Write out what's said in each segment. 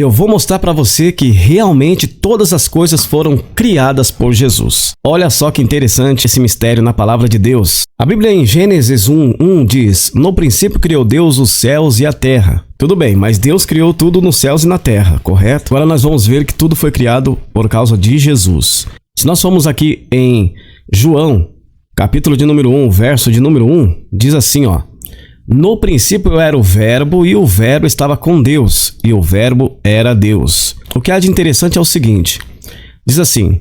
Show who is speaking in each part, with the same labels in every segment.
Speaker 1: eu vou mostrar para você que realmente todas as coisas foram criadas por Jesus. Olha só que interessante esse mistério na palavra de Deus. A Bíblia em Gênesis 1:1 diz: no princípio criou Deus os céus e a terra. Tudo bem, mas Deus criou tudo nos céus e na terra, correto? Agora nós vamos ver que tudo foi criado por causa de Jesus. Se nós formos aqui em João, capítulo de número 1, verso de número 1, diz assim, ó: no princípio era o verbo, e o verbo estava com Deus, e o verbo era Deus. O que há de interessante é o seguinte, diz assim: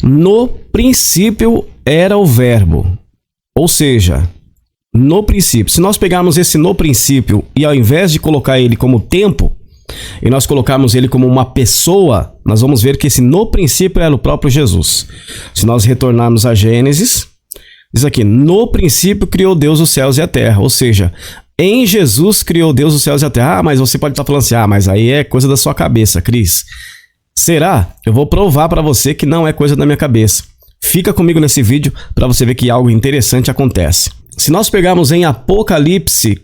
Speaker 1: no princípio era o verbo, ou seja, no princípio. Se nós pegarmos esse no princípio e ao invés de colocar ele como tempo, e nós colocarmos ele como uma pessoa, nós vamos ver que esse no princípio era o próprio Jesus. Se nós retornarmos a Gênesis, diz aqui: no princípio criou Deus os céus e a terra. Ou seja, em Jesus criou Deus os céus e a terra. Ah, mas você pode estar falando assim: ah, mas aí é coisa da sua cabeça, Cris. Será? Eu vou provar para você que não é coisa da minha cabeça. Fica comigo nesse vídeo para você ver que algo interessante acontece. Se nós pegarmos em Apocalipse,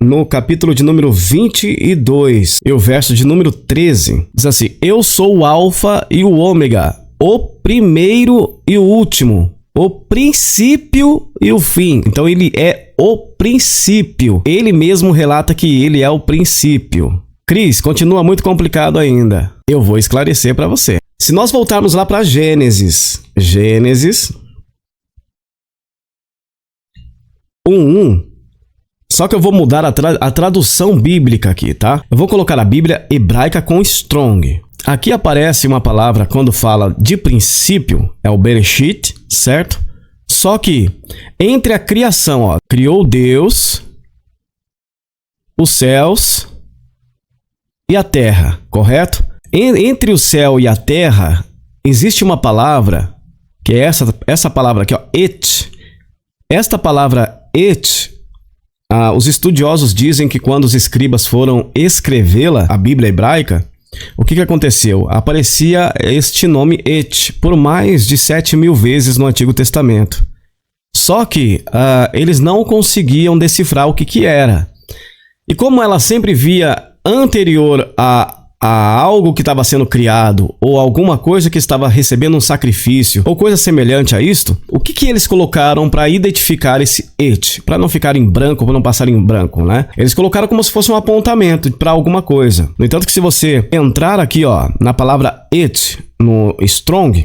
Speaker 1: no capítulo de número 22, e o verso de número 13, diz assim: eu sou o Alfa e o Ômega, o primeiro e o último, o princípio e o fim. Então ele é o princípio. Ele mesmo relata que ele é o princípio. Cris, continua muito complicado ainda. Eu vou esclarecer para você. Se nós voltarmos lá para Gênesis 1:1, só que eu vou mudar a tradução bíblica aqui, tá? Eu vou colocar a Bíblia hebraica com Strong. Aqui aparece uma palavra quando fala de princípio, é o Bereshit, certo? Só que entre a criação, ó, criou Deus os céus e a terra, correto? Entre o céu e a terra existe uma palavra, que é essa palavra aqui, ó, et. Esta palavra et, os estudiosos dizem que quando os escribas foram escrevê-la, a Bíblia hebraica, o que aconteceu? Aparecia este nome et por mais de 7.000 vezes no Antigo Testamento. Só que eles não conseguiam decifrar o que era. E como ela sempre via anterior a algo que estava sendo criado, ou alguma coisa que estava recebendo um sacrifício, ou coisa semelhante a isto, o que eles colocaram para identificar esse et? Para não ficar em branco, para não passar em branco, né? Eles colocaram como se fosse um apontamento para alguma coisa. No entanto, que se você entrar aqui, ó, na palavra et, no Strong,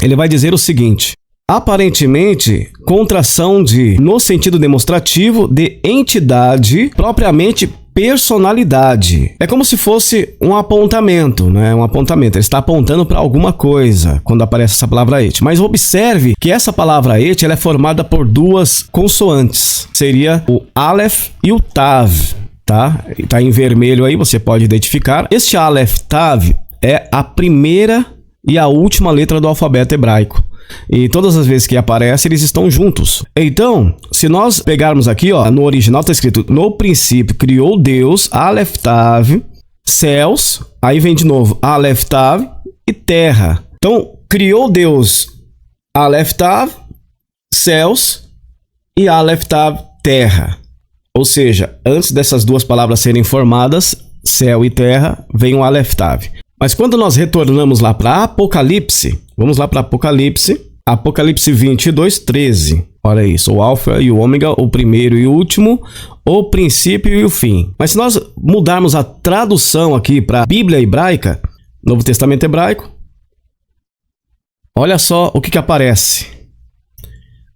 Speaker 1: ele vai dizer o seguinte: aparentemente, contração de, no sentido demonstrativo, de entidade, propriamente personalidade. É como se fosse um apontamento, né? Um apontamento. Ele está apontando para alguma coisa quando aparece essa palavra et. Mas observe que essa palavra et, ela é formada por duas consoantes. Seria o Aleph e o Tav, tá? Está em vermelho aí, você pode identificar. Este Aleph Tav é a primeira e a última letra do alfabeto hebraico. E todas as vezes que aparece, eles estão juntos. Então, se nós pegarmos aqui, ó, no original está escrito: no princípio criou Deus, Aleph Tav, céus, aí vem de novo Aleph Tav e terra. Então, criou Deus, Aleph Tav, céus, e Aleph Tav, terra. Ou seja, antes dessas duas palavras serem formadas, céu e terra, vem o Aleph Tav. Mas quando nós retornamos lá para Apocalipse, vamos lá para Apocalipse 22:13. Olha isso, o Alfa e o Ômega, o primeiro e o último, o princípio e o fim. Mas se nós mudarmos a tradução aqui para a Bíblia hebraica, Novo Testamento hebraico, olha só o que aparece.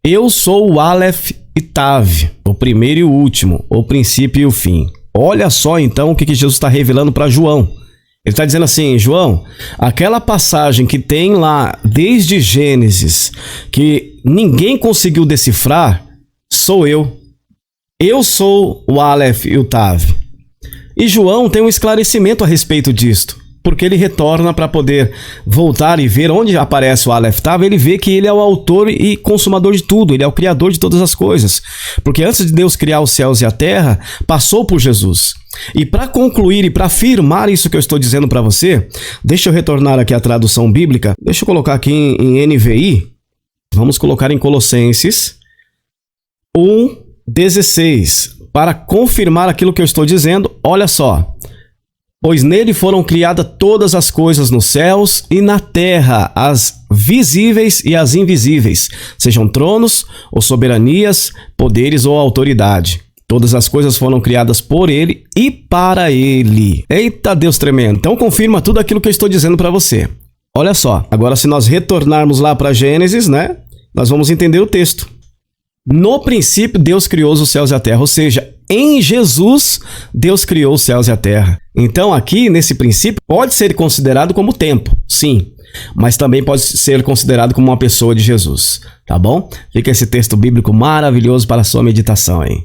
Speaker 1: Eu sou o Aleph e Tav, o primeiro e o último, o princípio e o fim. Olha só então o que Jesus está revelando para João. Ele está dizendo assim: João, aquela passagem que tem lá desde Gênesis, que ninguém conseguiu decifrar, sou eu. Eu sou o Aleph e o Tav. E João tem um esclarecimento a respeito disto, porque ele retorna para poder voltar e ver onde aparece o Aleph Tav. Ele vê que ele é o autor e consumador de tudo, ele é o criador de todas as coisas. Porque antes de Deus criar os céus e a terra, passou por Jesus. E para concluir e para afirmar isso que eu estou dizendo para você, deixa eu retornar aqui a tradução bíblica. Deixa eu colocar aqui em NVI. Vamos colocar em Colossenses 1:16. Para confirmar aquilo que eu estou dizendo, olha só. Pois nele foram criadas todas as coisas nos céus e na terra, as visíveis e as invisíveis, sejam tronos ou soberanias, poderes ou autoridade. Todas as coisas foram criadas por ele e para ele. Eita Deus tremendo! Então confirma tudo aquilo que eu estou dizendo para você. Olha só, agora se nós retornarmos lá para Gênesis, né? Nós vamos entender o texto. No princípio, Deus criou os céus e a terra, ou seja, em Jesus, Deus criou os céus e a terra. Então, aqui, nesse princípio, pode ser considerado como tempo, sim, mas também pode ser considerado como uma pessoa de Jesus, tá bom? Fica esse texto bíblico maravilhoso para a sua meditação aí.